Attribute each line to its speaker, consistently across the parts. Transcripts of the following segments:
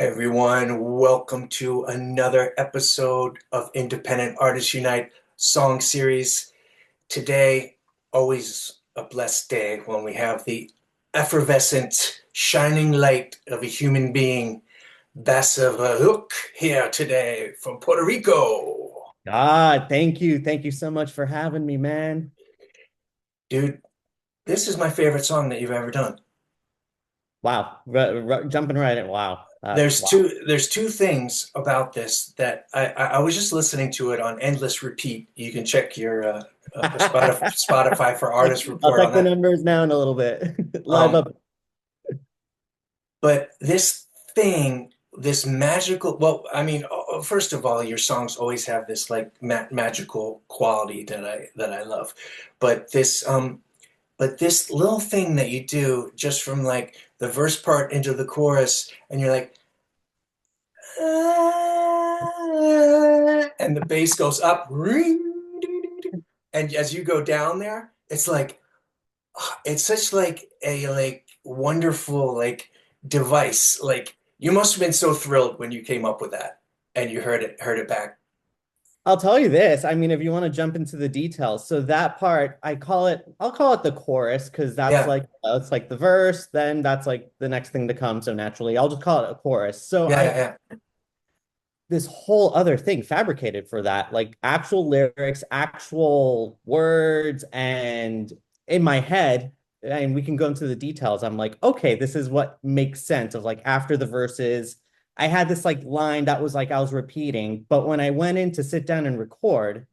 Speaker 1: Everyone, welcome to another episode of Independent Artists Unite song series. Today, always a blessed day when we have the effervescent, shining light of a human being, Basavriuk, here today from Puerto Rico.
Speaker 2: God, thank you. Thank you so much for having me, man.
Speaker 1: Dude, this is my favorite song that you've ever done.
Speaker 2: Wow. Jumping right in. Wow.
Speaker 1: There's
Speaker 2: Wow.
Speaker 1: two things about this that I was just listening to it on endless repeat. You can check your Spotify for artist
Speaker 2: I'll
Speaker 1: report on
Speaker 2: check the
Speaker 1: that.
Speaker 2: numbers now in a little bit. Live
Speaker 1: Um,
Speaker 2: up.
Speaker 1: but this thing, this magical, well, I mean, first of all, your songs always have this like magical quality that I love. But this little thing that you do just from like the verse part into the chorus, and you're like, and the bass goes up, ring, ding, ding, ding. And as you go down there, it's like it's such like a like wonderful like device. Like you must have been so thrilled when you came up with that and you heard it back.
Speaker 2: I'll tell you this. I mean, if you want to jump into the details, so that part, I'll call it the chorus because that's
Speaker 1: Yeah,
Speaker 2: like, it's like the verse, then that's like the next thing to come. So naturally, I'll just call it a chorus. So
Speaker 1: yeah, yeah,
Speaker 2: this whole other thing fabricated for that, like actual lyrics, actual words, and in my head, and we can go into the details. I'm like, okay, this is what makes sense of like after the verses. I had this like line that was like I was repeating, but when I went in to sit down and record,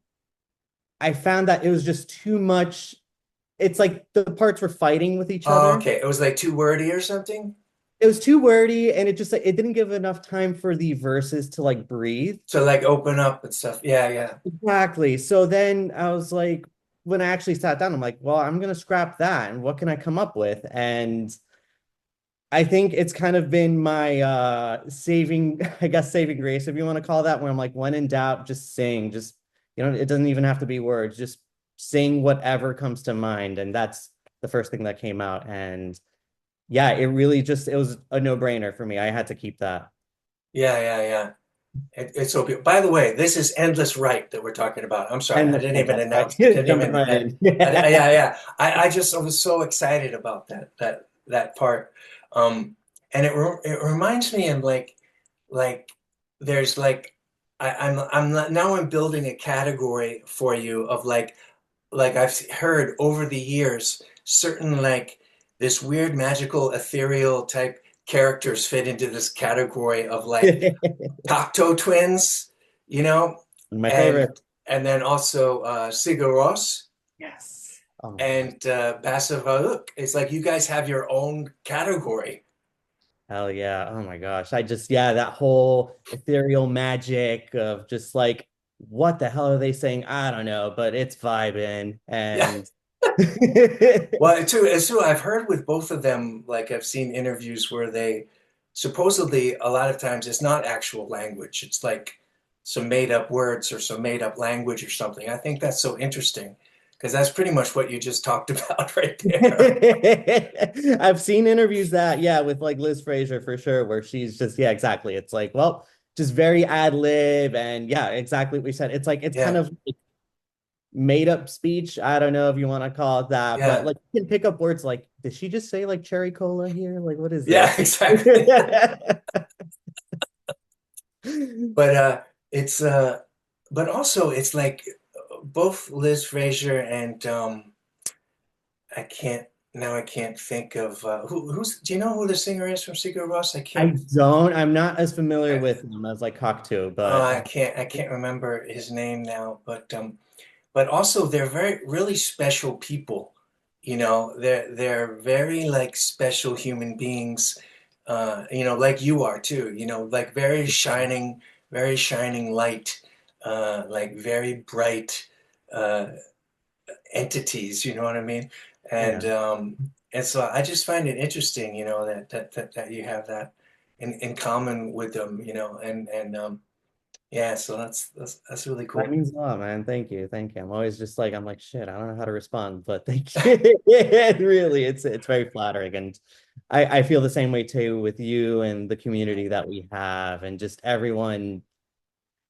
Speaker 2: I found that it was just too much. It's like the parts were fighting with each
Speaker 1: Oh,
Speaker 2: other.
Speaker 1: okay. It was like too wordy or something.
Speaker 2: It was too wordy, and it just like it didn't give enough time for the verses to like breathe.
Speaker 1: To like open up and stuff. Yeah, yeah.
Speaker 2: Exactly. So then I was like, when I actually sat down, I'm like, well, I'm gonna scrap that, and what can I come up with? And I think it's kind of been my saving, I guess saving grace, if you want to call that, where I'm like, when in doubt, just sing. Just, it doesn't even have to be words, just sing whatever comes to mind. And that's the first thing that came out. And yeah, it was a no-brainer for me. I had to keep that.
Speaker 1: Yeah, yeah, yeah. It's so good. By the way, this is Endless Right that we're talking about. I'm sorry,
Speaker 2: And
Speaker 1: I didn't
Speaker 2: right,
Speaker 1: even
Speaker 2: that's right.
Speaker 1: announce. I didn't
Speaker 2: Jumping
Speaker 1: even.
Speaker 2: right in.
Speaker 1: Yeah, yeah. I was so excited about that part. And it reminds me of like there's like I'm not, now I'm building a category for you of like I've heard over the years certain like this weird magical ethereal type characters fit into this category of like Cocteau Twins, you know,
Speaker 2: My
Speaker 1: and
Speaker 2: favorite.
Speaker 1: and then also Sigur Rós
Speaker 2: Yes. Oh my gosh.
Speaker 1: and Basavriuk. It's like you guys have your own category.
Speaker 2: Hell yeah. Oh my gosh. Yeah, that whole ethereal magic of just like, what the hell are they saying? I don't know, but it's vibing.
Speaker 1: Yeah.
Speaker 2: And
Speaker 1: Well, it's true. I've heard with both of them, like I've seen interviews where they supposedly a lot of times it's not actual language. It's like some made up words or some made up language or something. I think that's so interesting because that's pretty much what you just talked about right there.
Speaker 2: I've seen interviews that, yeah, with like Liz Fraser for sure, where she's just, yeah, exactly. It's like, well, just very ad lib. And yeah, exactly what we said. It's like, it's kind
Speaker 1: Yeah.
Speaker 2: of made up speech. I don't know if you want to call it that, but
Speaker 1: Yeah.
Speaker 2: like you can pick up words like, did she just say like cherry cola here? Like, what is
Speaker 1: Yeah,
Speaker 2: this?
Speaker 1: exactly. But it's but also it's like both Liz Fraser and I can't now I can't think of who's do you know who the singer is from Sigur Rós?
Speaker 2: I'm not as familiar
Speaker 1: I,
Speaker 2: with them as like Cocteau, but
Speaker 1: I can't remember his name now, but also they're very really special people. You know, they're very like special human beings. You know, like you are too. You know, like very shining light, like very bright uh, entities. You know what I mean?
Speaker 2: yeah.
Speaker 1: And so I just find it interesting. You know that you have that in common with them. You know, and Yeah, so that's really
Speaker 2: That
Speaker 1: cool.
Speaker 2: means a lot, man. Thank you. Thank you. I'm always just like, I'm like, shit, I don't know how to respond, but thank you. Really, it's very flattering. And I feel the same way too with you and the community that we have and just everyone.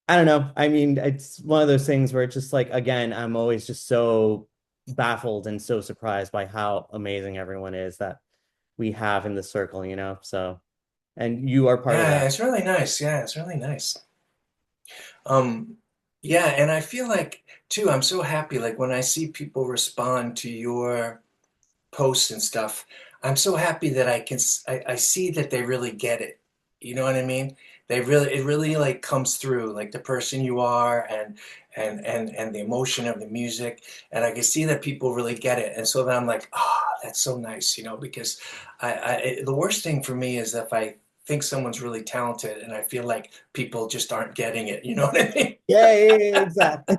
Speaker 2: I don't know. I mean, it's one of those things where it's just like, again, I'm always just so baffled and so surprised by how amazing everyone is that we have in the circle, you know? So, and you are part of
Speaker 1: Yeah,
Speaker 2: that.
Speaker 1: it's really nice. Yeah, it's really nice. Um, yeah, and I feel like too, I'm so happy like when I see people respond to your posts and stuff, I'm so happy that I see that they really get it. You know what I mean? It really like comes through like the person you are and the emotion of the music, and I can see that people really get it. And so then I'm like, ah, that's so nice, you know, because the worst thing for me is if I think someone's really talented and I feel like people just aren't getting it. You know what I mean?
Speaker 2: Yeah, yeah, yeah, exactly.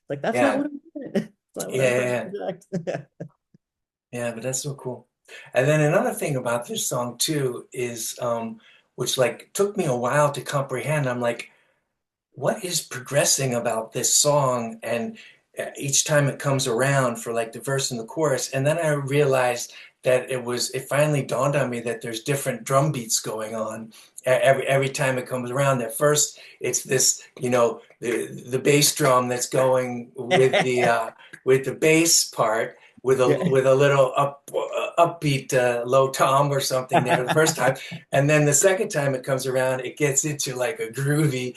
Speaker 2: Like, that's not
Speaker 1: Yeah,
Speaker 2: what I'm doing. That's not what
Speaker 1: yeah,
Speaker 2: I'm trying
Speaker 1: yeah,
Speaker 2: to project.
Speaker 1: yeah, but that's so cool. And then another thing about this song too is, which like took me a while to comprehend. I'm like, what is progressing about this song? And each time it comes around for like the verse and the chorus, and then I realized that it finally dawned on me that there's different drum beats going on every time it comes around. At first, it's this, you know, the bass drum that's going with the bass part
Speaker 2: Yeah.
Speaker 1: with a little upbeat low tom or something there the first time, and then the second time it comes around, it gets into like a groovy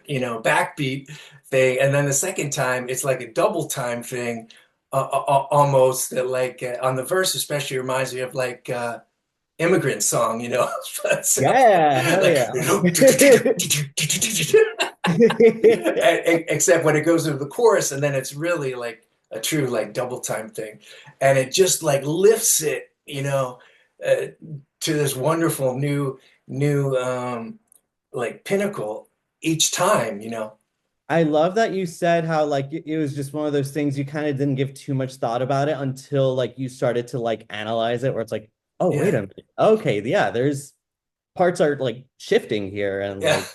Speaker 1: you know, backbeat thing. And then the second time, it's like a double time thing, almost that like on the verse, especially reminds me of like immigrant song, you know, so,
Speaker 2: Yeah, hell
Speaker 1: like,
Speaker 2: yeah.
Speaker 1: except when it goes into the chorus and then it's really like a true like double time thing. And it just like lifts it, you know, uh, to this wonderful new like pinnacle each time, you know.
Speaker 2: I love that you said how like it was just one of those things you kind of didn't give too much thought about it until like you started to like analyze it, where it's like, oh, wait
Speaker 1: Yeah,
Speaker 2: a minute. Okay, yeah, there's parts are like shifting here and
Speaker 1: yeah,
Speaker 2: like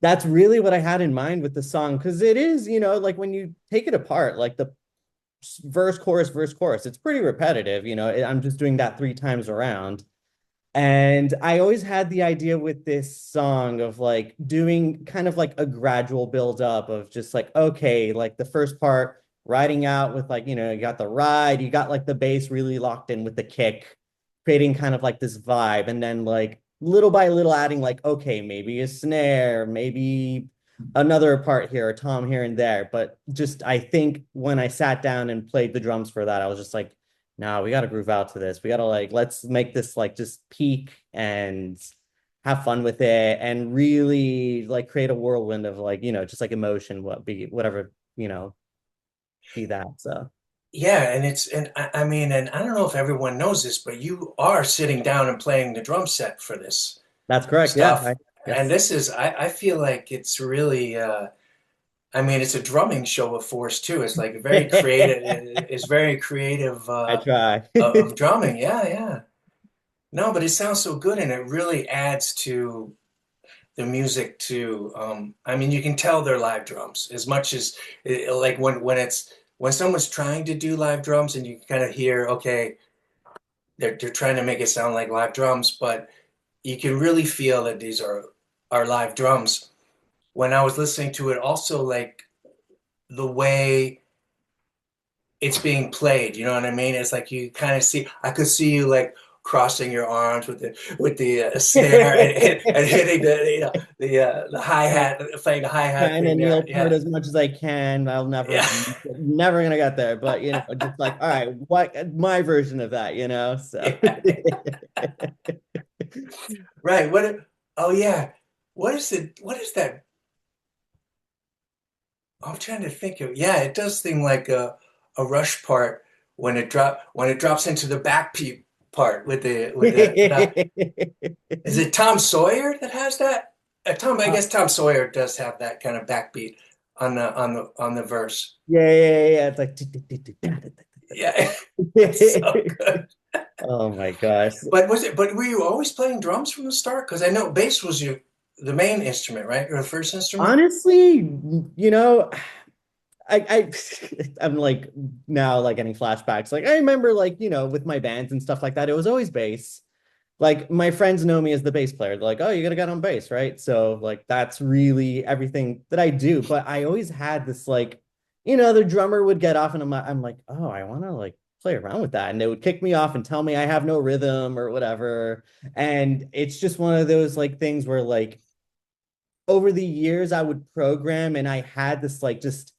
Speaker 2: that's really what I had in mind with the song because it is, you know, like when you take it apart, like the verse, chorus, it's pretty repetitive, you know. I'm just doing that three times around. And I always had the idea with this song of like doing kind of like a gradual build up of just like, okay, like the first part, riding out with like, you know, you got the ride, you got like the bass really locked in with the kick, creating kind of like this vibe. And then like little by little adding like, okay, maybe a snare, maybe another part here, a tom here and there. But just I think when I sat down and played the drums for that, I was just like, no, we got to groove out to this. We got to like, let's make this like just peak and have fun with it and really like create a whirlwind of like, you know, just like emotion, what be whatever, you know, be that. So
Speaker 1: yeah. And I mean, and I don't know if everyone knows this, but you are sitting down and playing the drum set for this
Speaker 2: that's correct. Yeah.
Speaker 1: stuff. And
Speaker 2: Yes.
Speaker 1: this is, I feel like it's really, I mean, it's a drumming show of force too. It's like very creative. It's very creative
Speaker 2: I try.
Speaker 1: of drumming. Yeah, yeah. No, but it sounds so good, and it really adds to the music too. I mean, you can tell they're live drums as much as like when it's when someone's trying to do live drums, and you kind of hear, okay, they're trying to make it sound like live drums, but you can really feel that these are live drums. When I was listening to it, also like the way it's being played. You know what I mean? It's like you kind of see. I could see you like crossing your arms with the snare and hitting the you know the hi
Speaker 2: Like
Speaker 1: hat, playing the hi hat
Speaker 2: trying to
Speaker 1: thing
Speaker 2: kneel
Speaker 1: there.
Speaker 2: part
Speaker 1: Yeah,
Speaker 2: as much as I can. I'll
Speaker 1: yeah,
Speaker 2: never gonna get there, but you know, just like, all right, what my version of that, you know? So
Speaker 1: yeah. Right. Oh yeah. What is it? What is that? I'm trying to think of. Yeah, it does seem like a Rush part when it drops into the backbeat part with the is it Tom Sawyer that has that? I
Speaker 2: Uh,
Speaker 1: guess Tom Sawyer does have that kind of backbeat on the verse.
Speaker 2: yeah, yeah, yeah. It's like
Speaker 1: Yeah, it's so good.
Speaker 2: oh my gosh.
Speaker 1: But was it? But were you always playing drums from the start? Because I know bass was you. the main instrument, right? Or the first instrument?
Speaker 2: Honestly, you know, I I'm like now like getting flashbacks. Like I remember like, with my bands and stuff like that, it was always bass. Like my friends know me as the bass player. They're like, "Oh, you gotta get on bass, right?" So like that's really everything that I do. But I always had this like, the drummer would get off and I'm like, "Oh, I want to like play around with that." And they would kick me off and tell me I have no rhythm or whatever. And it's just one of those like things where like over the years I would program and I had this like just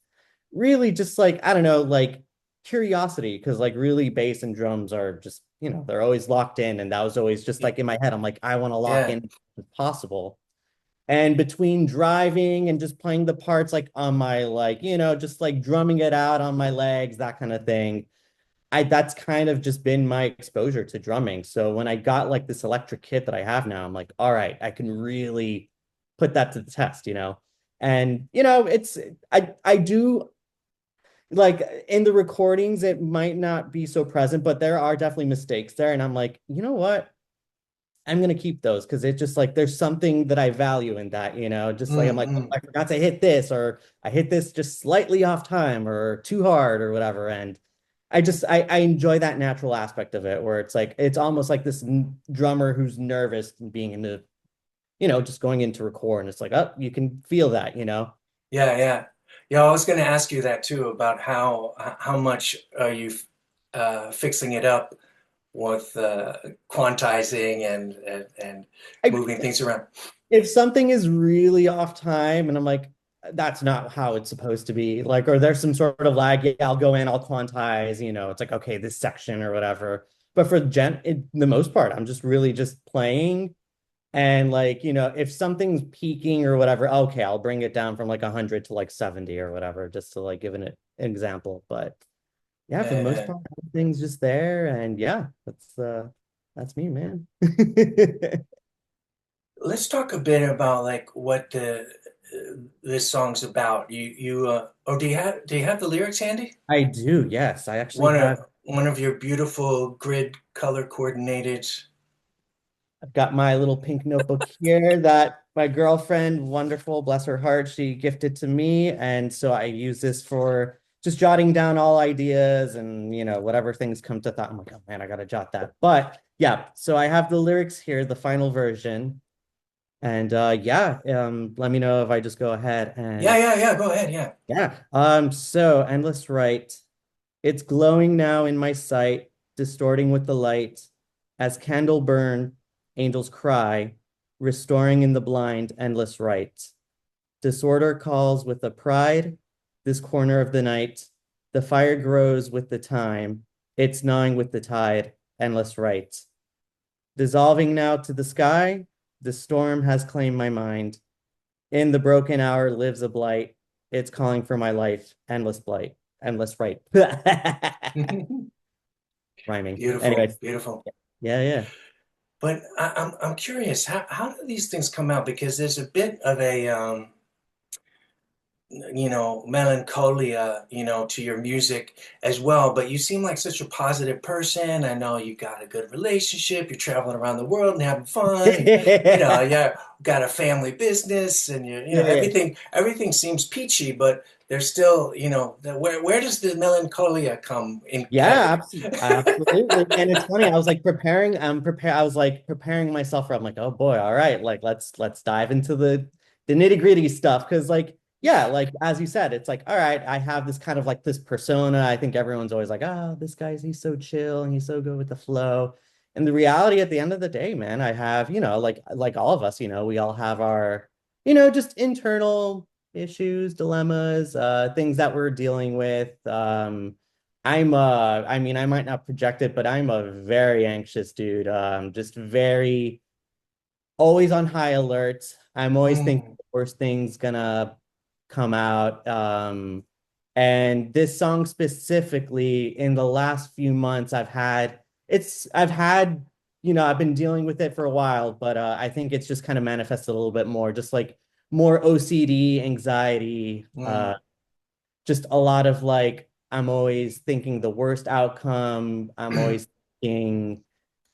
Speaker 2: really just like I don't know like curiosity because like really bass and drums are just they're always locked in and that was always just
Speaker 1: Y-
Speaker 2: like in my head I'm like I want to lock
Speaker 1: Yeah.
Speaker 2: in if possible and between driving and just playing the parts like on my like just like drumming it out on my legs that kind of thing I that's kind of just been my exposure to drumming. So when I got like this electric kit that I have now, I'm like, all right, I can really put that to the test. And it's I do like in the recordings, it might not be so present, but there are definitely mistakes there. And I'm like, you know what? I'm gonna keep those because it's just like there's something that I value in that, just like I'm like, oh,
Speaker 1: Mm-hmm.
Speaker 2: I forgot to hit this, or I hit this just slightly off time or too hard or whatever. And I enjoy that natural aspect of it where it's like it's almost like this drummer who's nervous and being into, just going into record and it's like, oh, you can feel that.
Speaker 1: Yeah, yeah. Yeah, I was going to ask you that too about how much are you fixing it up with quantizing and
Speaker 2: I
Speaker 1: moving things around.
Speaker 2: if something is really off time and I'm like, that's not how it's supposed to be, like, or there's some sort of lag, yeah, I'll go in, I'll quantize, it's like, okay, this section or whatever. But for the most part, I'm just really just playing. And like, if something's peaking or whatever, okay, I'll bring it down from like 100 to like 70 or whatever, just to like give an example. But yeah, for the most
Speaker 1: Uh,
Speaker 2: part, everything's just there. And yeah, that's me, man.
Speaker 1: let's talk a bit about like what this song's about. Oh, do you have the lyrics handy?
Speaker 2: I do, yes. I actually
Speaker 1: One of
Speaker 2: have
Speaker 1: one of your beautiful grid color coordinated.
Speaker 2: I've got my little pink notebook here that my girlfriend, wonderful, bless her heart, she gifted to me. And so I use this for just jotting down all ideas and, whatever things come to thought. I'm like, oh man, I gotta jot that. But yeah, so I have the lyrics here, the final version. And yeah, let me know if I just go ahead
Speaker 1: Yeah,
Speaker 2: and
Speaker 1: yeah, yeah. Go ahead. Yeah.
Speaker 2: yeah. So endless right. It's glowing now in my sight, distorting with the light. As candle burn, angels cry, restoring in the blind endless right. Disorder calls with a pride, this corner of the night. The fire grows with the time, it's gnawing with the tide, endless right. Dissolving now to the sky, the storm has claimed my mind. In the broken hour lives a blight, it's calling for my life, endless blight, endless right. Rhyming.
Speaker 1: Beautiful,
Speaker 2: Anyways,
Speaker 1: beautiful.
Speaker 2: yeah, yeah.
Speaker 1: But I'm curious, how do these things come out? Because there's a bit of a melancholia, to your music as well. But you seem like such a positive person. I know you got a good relationship. You're traveling around the world and having fun, and yeah, got a family business, and
Speaker 2: Yeah.
Speaker 1: everything seems peachy. But there's still, where does the melancholia come in
Speaker 2: Yeah, absolutely. And it's funny, I was like I was like preparing myself for I'm like, oh boy, all right, like let's dive into the nitty-gritty stuff. Cause like, yeah, like as you said, it's like, all right, I have this kind of like this persona. I think everyone's always like, oh, this guy's he's so chill and he's so good with the flow. And the reality at the end of the day, man, I have, like all of us, we all have our, just internal issues, dilemmas, things that we're dealing with. I mean, I might not project it, but I'm a very anxious dude. Just very always on high alert. I'm always thinking
Speaker 1: Mm,
Speaker 2: the worst thing's gonna come out. And this song specifically, in the last few months, I've had, I've been dealing with it for a while, but I think it's just kind of manifested a little bit more, just like more OCD, anxiety,
Speaker 1: mm,
Speaker 2: just a lot of like I'm always thinking the worst outcome. I'm always thinking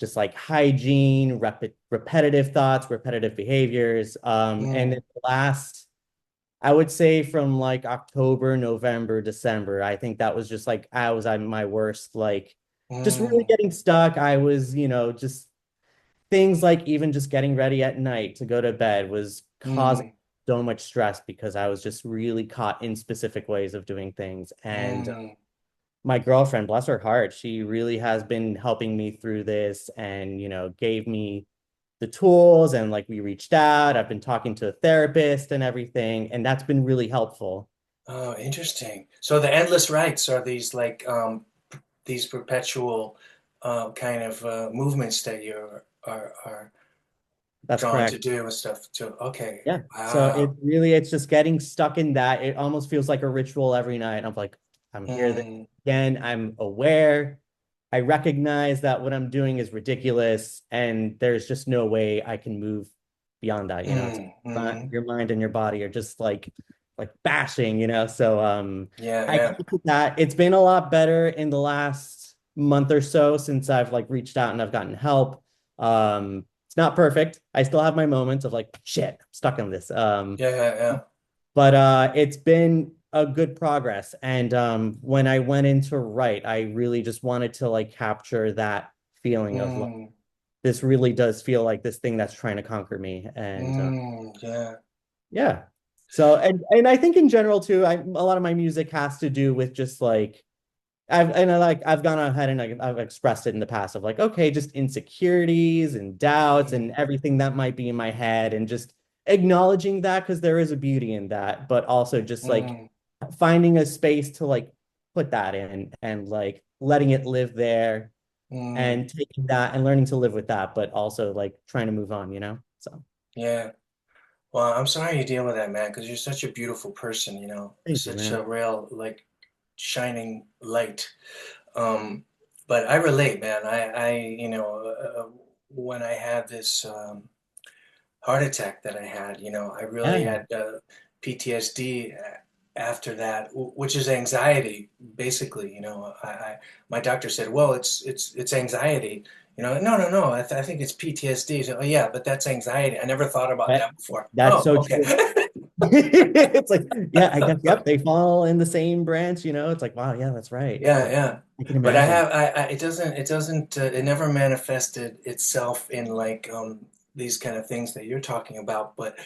Speaker 2: just like hygiene, repetitive thoughts, repetitive behaviors. And in
Speaker 1: mm,
Speaker 2: the last, I would say from like October, November, December, I think that was just like I was at my worst, like just really
Speaker 1: mm,
Speaker 2: getting stuck. I was, just things like even just getting ready at night to go to bed was causing
Speaker 1: mm,
Speaker 2: so much stress because I was just really caught in specific ways of doing things. And
Speaker 1: mm.
Speaker 2: my girlfriend, bless her heart, she really has been helping me through this and, gave me the tools and like we reached out. I've been talking to a therapist and everything, and that's been really helpful.
Speaker 1: Oh, interesting. So the endless rites are these like these perpetual kind of movements that are
Speaker 2: That's
Speaker 1: drawn to
Speaker 2: correct.
Speaker 1: do and stuff too. Okay.
Speaker 2: Yeah. So
Speaker 1: Wow.
Speaker 2: it's just getting stuck in that. It almost feels like a ritual every night. I'm like, I'm here
Speaker 1: Mm,
Speaker 2: again. I'm aware. I recognize that what I'm doing is ridiculous, and there's just no way I can move beyond that. It's
Speaker 1: mm.
Speaker 2: your mind and your body are just like bashing. So
Speaker 1: Yeah,
Speaker 2: I
Speaker 1: yeah.
Speaker 2: keep with that. It's been a lot better in the last month or so since I've like reached out and I've gotten help. It's not perfect. I still have my moments of like, shit, I'm stuck on this.
Speaker 1: Yeah, yeah, yeah.
Speaker 2: But it's been a good progress. And when I went into Rite, I really just wanted to like capture that feeling of like,
Speaker 1: Mm,
Speaker 2: this really does feel like this thing that's trying to conquer me. And
Speaker 1: yeah.
Speaker 2: yeah. So and I think in general too, a lot of my music has to do with just like I've gone ahead and I've expressed it in the past of like, okay, just insecurities and doubts and
Speaker 1: Mm,
Speaker 2: everything that might be in my head and just acknowledging that because there is a beauty in that, but also just like
Speaker 1: mm,
Speaker 2: finding a space to like put that in and like letting it live there
Speaker 1: mm,
Speaker 2: and taking that and learning to live with that, but also like trying to move on. So
Speaker 1: yeah. Well, I'm sorry you deal with that, man, because you're such a beautiful person,
Speaker 2: thank you,
Speaker 1: such a
Speaker 2: man.
Speaker 1: real, like, shining light. Um, but I relate, man. When I had this heart attack that I had, I really
Speaker 2: Yeah.
Speaker 1: had PTSD after that, which is anxiety, basically. My doctor said, well, it's anxiety. No, no, no. I think it's PTSD. So, oh, yeah, but that's anxiety. I never thought about
Speaker 2: That,
Speaker 1: that before.
Speaker 2: that's
Speaker 1: Oh,
Speaker 2: so
Speaker 1: okay.
Speaker 2: true. It's like, yeah, I guess, yep, they fall in the same branch. It's like, wow, yeah, that's right.
Speaker 1: Yeah,
Speaker 2: Like,
Speaker 1: yeah.
Speaker 2: I can
Speaker 1: But I
Speaker 2: imagine.
Speaker 1: have it never manifested itself in like these kind of things that you're talking about, but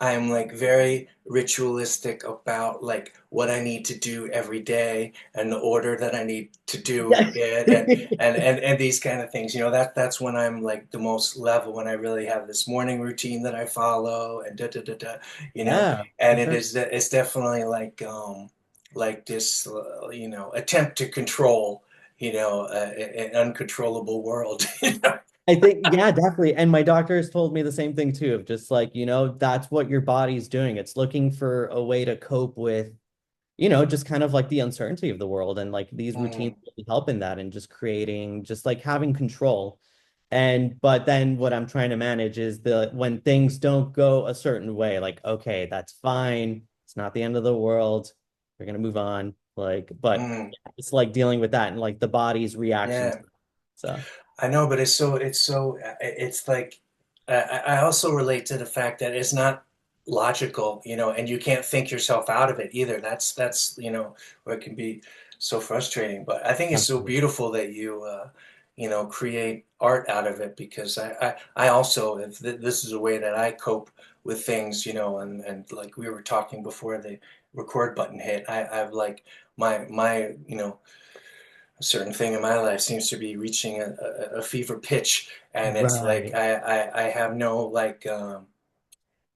Speaker 1: I'm like very ritualistic about like what I need to do every day and the order that I need to do
Speaker 2: Yeah.
Speaker 1: it and these kind of things. That's when I'm like the most level, when I really have this morning routine that I follow and da da da da, you know.
Speaker 2: Yeah, for
Speaker 1: And
Speaker 2: sure.
Speaker 1: it's definitely like this attempt to control an uncontrollable world.
Speaker 2: I think, yeah, definitely. And my doctor has told me the same thing too, of just like, that's what your body's doing. It's looking for a way to cope with, just kind of like the uncertainty of the world. And like these routines
Speaker 1: Mm,
Speaker 2: really help in that and just creating, just like having control. But then what I'm trying to manage is when things don't go a certain way, like, okay, that's fine. It's not the end of the world. We're gonna move on. Like, but
Speaker 1: mm,
Speaker 2: it's like dealing with that and like the body's reaction to
Speaker 1: yeah.
Speaker 2: it. So
Speaker 1: I know, but it's like I also relate to the fact that it's not logical, and you can't think yourself out of it either. That's where it can be so frustrating. But I think it's so
Speaker 2: absolutely.
Speaker 1: beautiful that you create art out of it, because I also, if this is a way that I cope with things, and like we were talking before the record button hit, I've like my a certain thing in my life seems to be reaching a fever pitch, and it's like
Speaker 2: Right.
Speaker 1: I have no like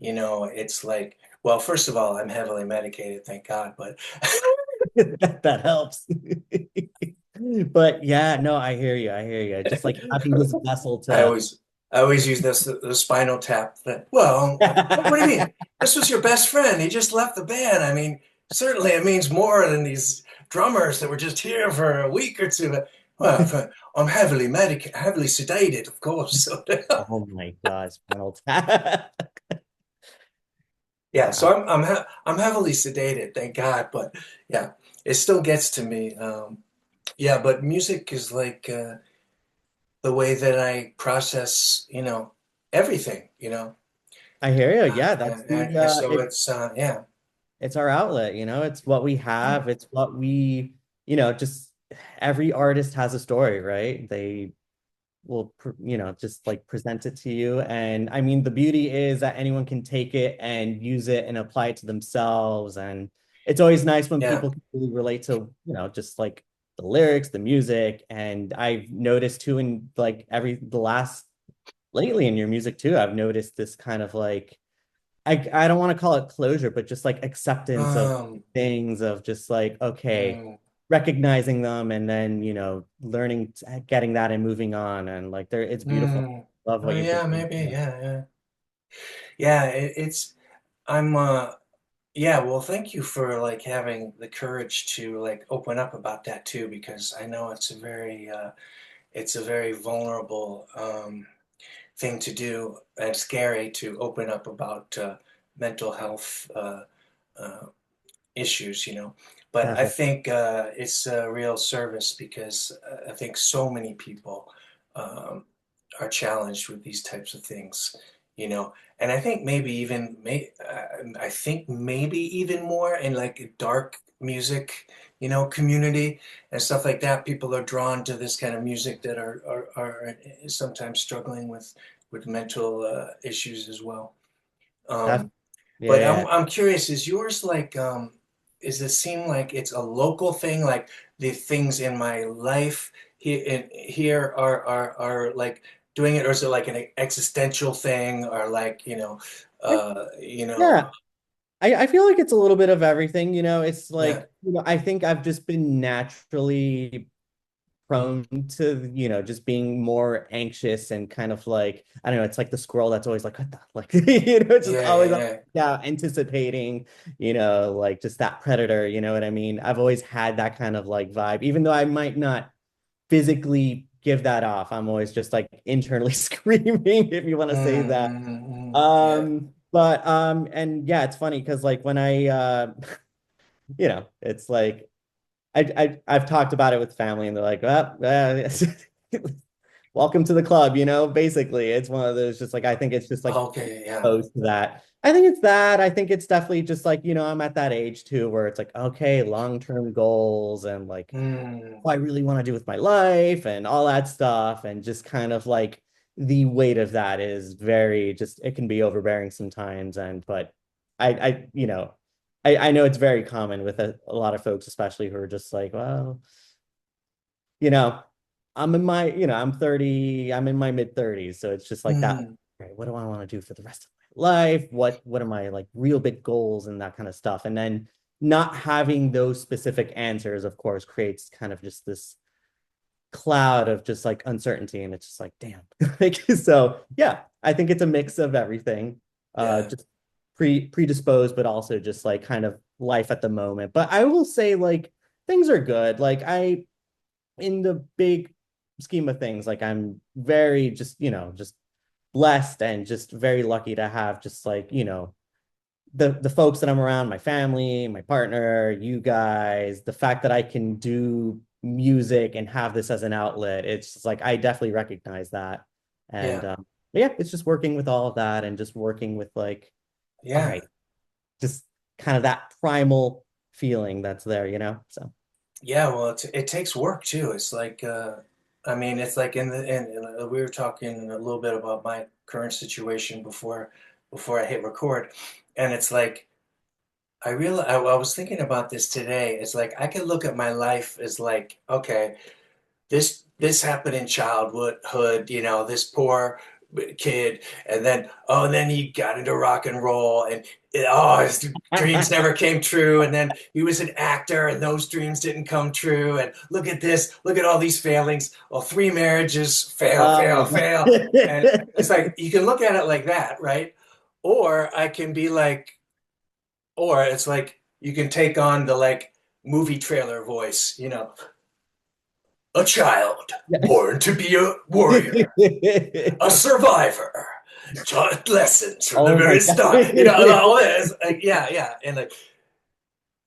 Speaker 1: it's like, well, first of all, I'm heavily medicated, thank God, but
Speaker 2: That helps. But yeah, no, I hear you. I hear you. Just like having this vessel
Speaker 1: I
Speaker 2: to
Speaker 1: always I always use this the spinal tap. That, well, what do you mean? This was your best friend. He just left the band. I mean, certainly it means more than these drummers that were just here for a week or two. But, well, I'm heavily sedated, of course. So,
Speaker 2: Oh my gosh, Spinal Tap.
Speaker 1: yeah, so
Speaker 2: Wow.
Speaker 1: I'm heavily sedated, thank God. But yeah, it still gets to me. Yeah, but music is like the way that I process, everything,
Speaker 2: I hear you. Yeah, that's
Speaker 1: and so yeah,
Speaker 2: it's our outlet, it's what we have, it's what we, just every artist has a story, right? They will, just like present it to you. And I mean, the beauty is that anyone can take it and use it and apply it to themselves. And it's always nice when
Speaker 1: yeah.
Speaker 2: people can really relate to, just like the lyrics, the music. And I've noticed too, in like the last lately in your music too, I've noticed this kind of like, I don't want to call it closure, but just like acceptance of
Speaker 1: Um,
Speaker 2: things, of just like, okay,
Speaker 1: mm,
Speaker 2: recognizing them and then, learning, getting that and moving on. And like there, it's beautiful. Love
Speaker 1: oh
Speaker 2: what you're
Speaker 1: yeah,
Speaker 2: doing.
Speaker 1: maybe, yeah, yeah, yeah. I'm, yeah. Well, thank you for like having the courage to like open up about that too, because I know it's a very vulnerable thing to do and scary to open up about mental health uh, issues, But I
Speaker 2: Definitely.
Speaker 1: think it's a real service because I think so many people um, are challenged with these types of things, And I think I think maybe even more in like dark music, community and stuff like that. People are drawn to this kind of music that are sometimes struggling with mental issues as well.
Speaker 2: Definitely.
Speaker 1: Um,
Speaker 2: Yeah,
Speaker 1: but
Speaker 2: yeah.
Speaker 1: I'm curious, is yours like does it seem like it's a local thing, like the things in my life here are like doing it, or is it like an existential thing, or like,
Speaker 2: I-
Speaker 1: uh, you
Speaker 2: Yeah.
Speaker 1: know,
Speaker 2: I feel like it's a little bit of everything, it's
Speaker 1: yeah.
Speaker 2: like, I think I've just been naturally prone to, just being more anxious and kind of like, I don't know, it's like the squirrel that's always like, what the, like, it's just
Speaker 1: Yeah,
Speaker 2: always,
Speaker 1: yeah,
Speaker 2: yeah, anticipating, like just that predator, you know what I mean? I've always had that kind of like vibe, even though I might not physically give that off. I'm always just like internally screaming, if you want to
Speaker 1: yeah.
Speaker 2: say that.
Speaker 1: Yeah.
Speaker 2: And yeah, it's funny because like when it's like I've talked about it with family and they're like, well, welcome to the club, basically. It's one of those just like I think it's just like
Speaker 1: Okay, yeah.
Speaker 2: close to that. I think it's that. I think it's definitely just like, I'm at that age too where it's like, okay, long-term goals and like
Speaker 1: Mm,
Speaker 2: what I really want to do with my life and all that stuff. And just kind of like the weight of that is very just it can be overbearing sometimes. But I know it's very common with a lot of folks, especially who are just like, well, you know, I'm 30, I'm in my mid 30s. So it's just like that.
Speaker 1: mm,
Speaker 2: Okay, what do I want to do for the rest of my life? What are my like real big goals and that kind of stuff? And then not having those specific answers, of course, creates kind of just this cloud of just like uncertainty. And it's just like, damn. Like, so yeah, I think it's a mix of everything.
Speaker 1: yeah,
Speaker 2: Just predisposed, but also just like kind of life at the moment. But I will say like things are good. Like in the big scheme of things, like I'm very just, just blessed and just very lucky to have just like, the folks that I'm around, my family, my partner, you guys, the fact that I can do music and have this as an outlet, it's just like I definitely recognize that. And
Speaker 1: yeah,
Speaker 2: but yeah, it's just working with all of that and just working with like, all
Speaker 1: yeah.
Speaker 2: right, just kind of that primal feeling that's there, So
Speaker 1: Yeah, well, it takes work too. It's like, I mean, it's like we were talking a little bit about my current situation before I hit record, and it's like I was thinking about this today. It's like I could look at my life as like, okay, this happened in childhood, this poor kid, and then he got into rock and roll, and his dreams never came true, and then he was an actor, and those dreams didn't come true, and look at this, look at all these failings. Well, three marriages, fail, fail,
Speaker 2: um
Speaker 1: fail, and it's like you can look at it like that, right? Or I can be like, or it's like you can take on the like movie trailer voice, a child born to be a warrior, a survivor, taught lessons from the
Speaker 2: Oh my
Speaker 1: very
Speaker 2: God.
Speaker 1: start. All this, like, yeah, yeah, and like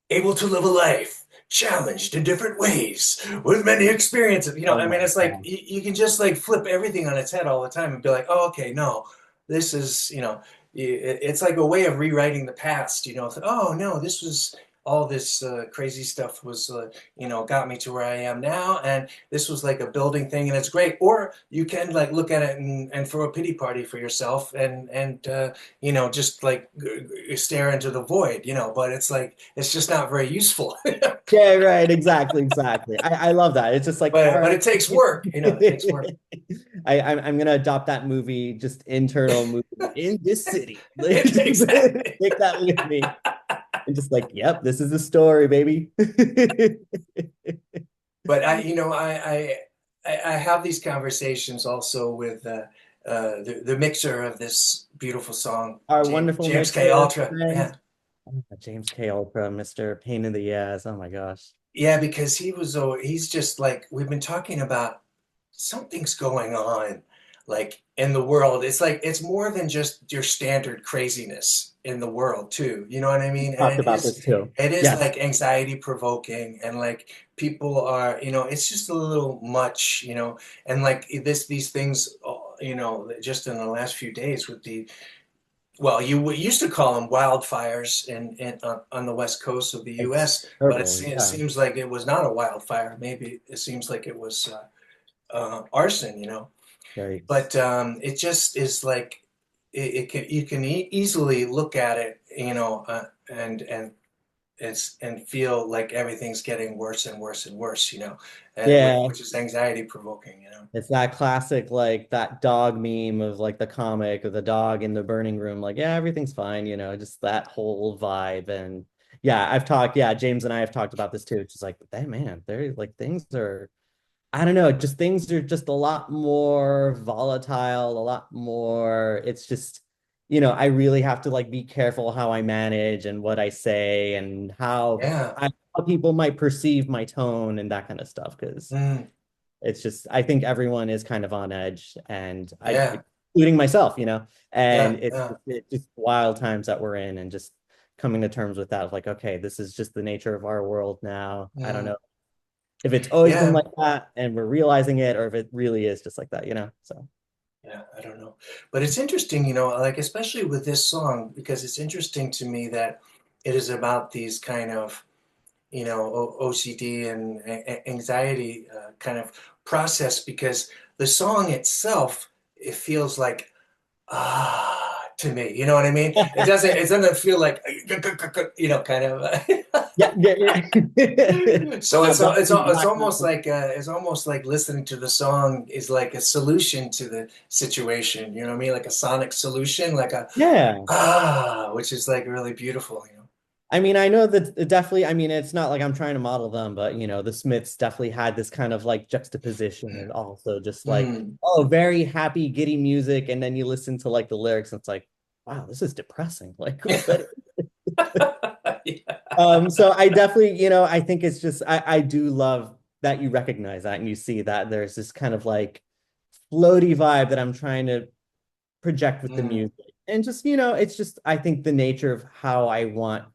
Speaker 1: able to live a life challenged in different ways with many experiences.
Speaker 2: Oh
Speaker 1: I
Speaker 2: my
Speaker 1: mean, it's like
Speaker 2: God.
Speaker 1: you can just like flip everything on its head all the time and be like, oh, okay, no, this is, it's like a way of rewriting the past. Oh no, this was all this crazy stuff was, got me to where I am now, and this was like a building thing, and it's great. Or you can like look at it and throw a pity party for yourself, just like stare into the void. But it's like it's just not very useful.
Speaker 2: Yeah, right. Exactly. Exactly. I love that. It's just like, all
Speaker 1: But
Speaker 2: right.
Speaker 1: it takes work. It takes work.
Speaker 2: I'm gonna adopt that movie, just internal movie in this city.
Speaker 1: Exactly.
Speaker 2: Take that with me. And just like, yep, this is the story, baby.
Speaker 1: But I have these conversations also with the mixer of this beautiful song,
Speaker 2: Our
Speaker 1: James,
Speaker 2: wonderful
Speaker 1: James K.
Speaker 2: mixer
Speaker 1: Ultra.
Speaker 2: friend,
Speaker 1: Yeah,
Speaker 2: James K. Ultra, Mr. Pain in the Ass. Oh my gosh.
Speaker 1: yeah, because he's just like we've been talking about something's going on like in the world. It's like it's more than just your standard craziness in the world too. You know what I mean? And
Speaker 2: Talked about this too.
Speaker 1: it is
Speaker 2: Yes.
Speaker 1: like anxiety provoking, and like people are, it's just a little much, and like these things, just in the last few days with the well, you used to call them wildfires on the west coast of the
Speaker 2: It's
Speaker 1: U.S., but
Speaker 2: terrible.
Speaker 1: it
Speaker 2: Yeah.
Speaker 1: seems like it was not a wildfire. Maybe it seems like it was arson,
Speaker 2: Right.
Speaker 1: but it just is like it can you can easily look at it, and feel like everything's getting worse and worse and worse, and
Speaker 2: Yeah.
Speaker 1: which is anxiety provoking.
Speaker 2: It's that classic, like that dog meme of like the comic of the dog in the burning room, like, yeah, everything's fine, just that whole vibe. And yeah, James and I have talked about this too. It's just like, hey man, they're like things are, I don't know, just things are just a lot more volatile, a lot more. It's just, I really have to like be careful how I manage and what I say and
Speaker 1: Yeah.
Speaker 2: how people might perceive my tone and that kind of stuff. Because
Speaker 1: Mm,
Speaker 2: it's just, I think everyone is kind of on edge, and
Speaker 1: yeah.
Speaker 2: including myself, and
Speaker 1: Yeah. Yeah.
Speaker 2: it's just wild times that we're in, and just coming to terms with that, of like, okay, this is just the nature of our world now. I don't
Speaker 1: Mm,
Speaker 2: know if it's always been
Speaker 1: yeah.
Speaker 2: like that and we're realizing it, or if it really is just like that. So
Speaker 1: Yeah, I don't know. But it's interesting, like especially with this song, because it's interesting to me that it is about these kind of, OCD and anxiety kind of process, because the song itself, it feels like to me. You know what I mean? It doesn't feel like kind of.
Speaker 2: yeah, yeah, yeah.
Speaker 1: So
Speaker 2: Not Dusty Black Metal.
Speaker 1: it's almost like listening to the song is like a solution to the situation. You know what I mean? Like a sonic solution, like a
Speaker 2: Yeah.
Speaker 1: which is like really beautiful.
Speaker 2: I mean, I know that it definitely, I mean, it's not like I'm trying to model them, but the Smiths definitely had this kind of like juxtaposition, and also just like,
Speaker 1: Mm.
Speaker 2: oh, very happy, giddy music. And then you listen to like the lyrics, and it's like, wow, this is depressing. Like, what?
Speaker 1: Yeah.
Speaker 2: So I definitely, I think it's just, I do love that you recognize that and you see that there's this kind of like floaty vibe that I'm trying to project with the
Speaker 1: Mm.
Speaker 2: music. And just, it's just, I think the nature of how I want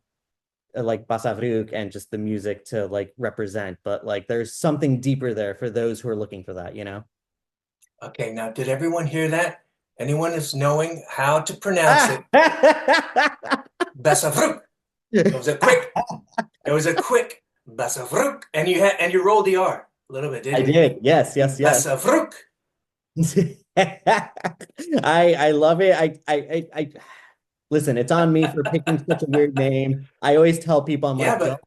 Speaker 2: like Basavriuk and just the music to like represent, but like there's something deeper there for those who are looking for that.
Speaker 1: Okay, now did everyone hear that? Anyone is knowing how to pronounce
Speaker 2: Ah!
Speaker 1: it? Basavriuk. It was a quick. It was a quick Basavriuk, and you rolled the R a little bit,
Speaker 2: I
Speaker 1: didn't
Speaker 2: did. Yes,
Speaker 1: you?
Speaker 2: yes, yes.
Speaker 1: Basavriuk.
Speaker 2: I love it. I listen, it's on me for picking such a weird name. I always tell people, I'm
Speaker 1: Yeah,
Speaker 2: like, don't
Speaker 1: but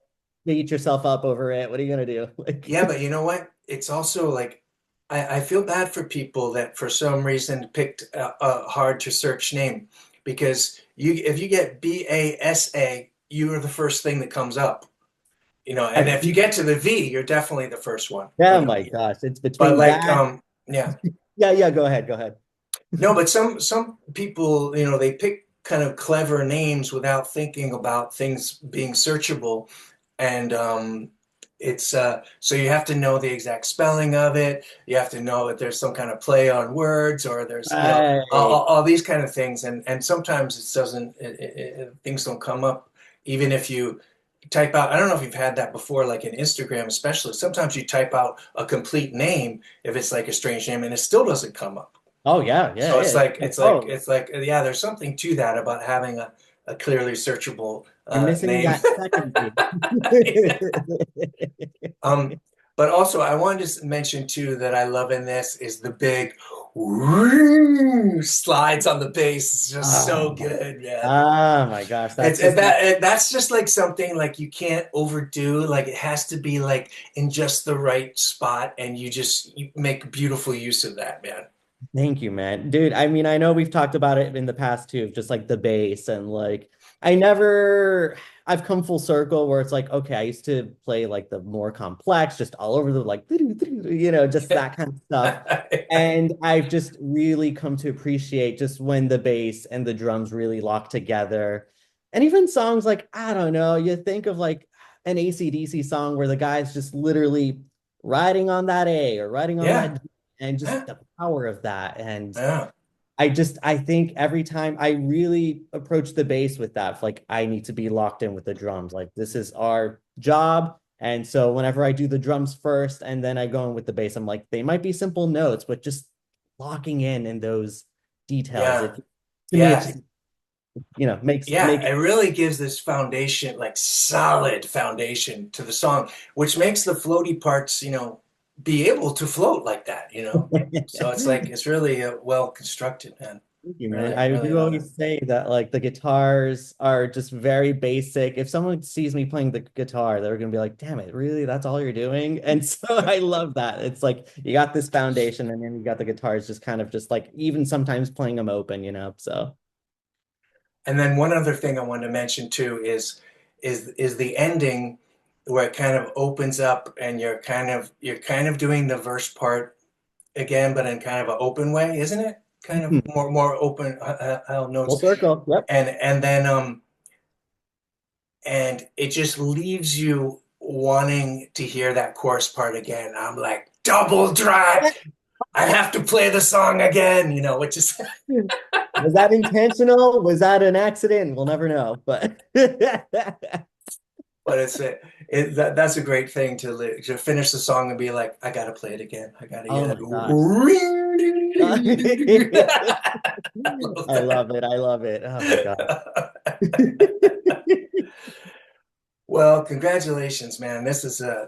Speaker 2: beat yourself up over it. What are you gonna do? Like,
Speaker 1: yeah, but you know what? It's also like I feel bad for people that for some reason picked a hard to search name, because if you get Basa, you are the first thing that comes up. And
Speaker 2: I,
Speaker 1: if you get to the V, you're definitely the first one.
Speaker 2: oh my gosh, it's
Speaker 1: But
Speaker 2: between
Speaker 1: like
Speaker 2: that.
Speaker 1: yeah.
Speaker 2: Yeah, yeah, go ahead, go ahead.
Speaker 1: No, but some people, they pick kind of clever names without thinking about things being searchable, and it's so you have to know the exact spelling of it. You have to know that there's some kind of play on words, or there's
Speaker 2: Right.
Speaker 1: all these kind of things, and sometimes it doesn't things don't come up, even if you type out, I don't know if you've had that before, like in Instagram especially. Sometimes you type out a complete name if it's like a strange name and it still doesn't come up.
Speaker 2: Oh yeah, yeah,
Speaker 1: So
Speaker 2: yeah. It's like, oh,
Speaker 1: yeah, there's something to that about having a clearly searchable
Speaker 2: you're missing
Speaker 1: name.
Speaker 2: that second thing.
Speaker 1: Um, but also I wanted to mention too that I love in this is the big slides on the bass. It's just so
Speaker 2: Oh,
Speaker 1: good, man.
Speaker 2: oh my gosh, that's just
Speaker 1: That's just like something like you can't overdo. Like it has to be like in just the right spot, and you make beautiful use of that, man.
Speaker 2: thank you, man. Dude, I mean, I know we've talked about it in the past too, of just like the bass and like I never I've come full circle where it's like, okay, I used to play like the more complex, just all over the like, just that kind of stuff. And I've just really come to appreciate just when the bass and the drums really lock together. And even songs like, I don't know, you think of like an AC/DC song where the guy's just literally riding on that A or riding on
Speaker 1: Yeah,
Speaker 2: that D, and just
Speaker 1: yeah,
Speaker 2: the power of that. And
Speaker 1: yeah,
Speaker 2: I think every time I really approach the bass with that, like I need to be locked in with the drums. Like this is our job. And so whenever I do the drums first and then I go in with the bass, I'm like, they might be simple notes, but just locking in those details.
Speaker 1: yeah,
Speaker 2: It to me, it
Speaker 1: yeah,
Speaker 2: just, makes
Speaker 1: yeah. It really gives this foundation, like solid foundation to the song, which makes the floaty parts, be able to float like that. So it's like it's really well constructed, man.
Speaker 2: Thank you, man.
Speaker 1: Really,
Speaker 2: I
Speaker 1: really
Speaker 2: do
Speaker 1: love it.
Speaker 2: always say that like the guitars are just very basic. If someone sees me playing the guitar, they're gonna be like, "Damn it, really? That's all you're doing?" And so I love that. It's like you got this foundation, and then you got the guitars just kind of just like even sometimes playing them open. So
Speaker 1: And then one other thing I wanted to mention too is the ending where it kind of opens up and you're kind of doing the verse part again, but in kind of an open way, isn't it? Kind of
Speaker 2: mhm.
Speaker 1: more open
Speaker 2: Full
Speaker 1: notes,
Speaker 2: circle. Yep.
Speaker 1: and then and it just leaves you wanting to hear that chorus part again. I'm like double drive. I have to play the song again, which is
Speaker 2: Was that intentional? Was that an accident? We'll never know. But
Speaker 1: but that's a great thing to finish the song and be like, I gotta play it again. I gotta hear
Speaker 2: oh
Speaker 1: that.
Speaker 2: my gosh.
Speaker 1: I love
Speaker 2: I
Speaker 1: that.
Speaker 2: love it. I love it. Oh my God.
Speaker 1: Well, congratulations, man. This is a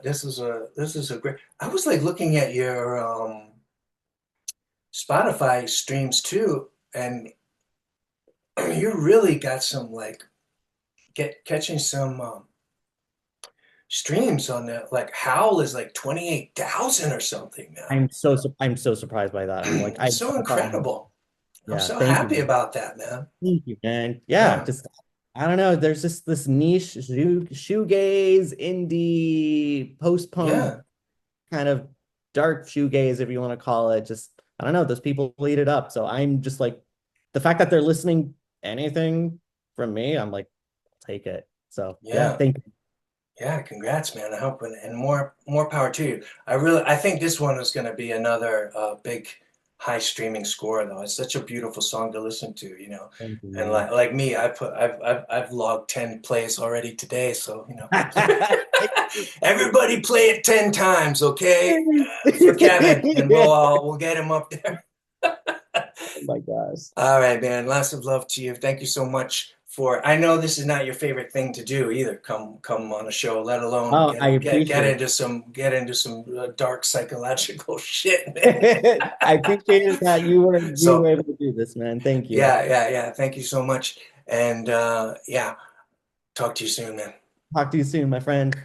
Speaker 1: great. I was like looking at your Spotify streams too, and you really got some like get catching some streams on that. Like Howl is like 28,000 or something now.
Speaker 2: I'm so surprised by that. I'm like,
Speaker 1: It's so
Speaker 2: I thought,
Speaker 1: incredible. I'm
Speaker 2: yeah,
Speaker 1: so
Speaker 2: thank you,
Speaker 1: happy
Speaker 2: man.
Speaker 1: about that, man.
Speaker 2: Thank you, man. Yeah,
Speaker 1: Yeah,
Speaker 2: just I don't know. There's just this niche shoegaze, indie, post-punk
Speaker 1: yeah,
Speaker 2: kind of dark shoegaze, if you want to call it. Just I don't know. Those people lead it up. So I'm just like the fact that they're listening anything from me, I'm like, take it. So yeah,
Speaker 1: yeah,
Speaker 2: thank you.
Speaker 1: yeah. Congrats, man. I hope and more power to you. I think this one is going to be another big high streaming score though. It's such a beautiful song to listen to.
Speaker 2: Thank you,
Speaker 1: And
Speaker 2: man.
Speaker 1: like me, I've logged 10 plays already today, so. Everybody play it 10 times, okay? For Kevin, and we'll get him up there.
Speaker 2: Oh my gosh.
Speaker 1: All right, man. Lots of love to you. Thank you so much for. I know this is not your favorite thing to do either. Come on a show, let alone
Speaker 2: Oh, I
Speaker 1: get
Speaker 2: appreciate
Speaker 1: into some dark psychological shit, man.
Speaker 2: it. I appreciated that you were
Speaker 1: So
Speaker 2: able to do this, man. Thank you.
Speaker 1: yeah, yeah, yeah. Thank you so much, and yeah, talk to you soon, man.
Speaker 2: Talk to you soon, my friend.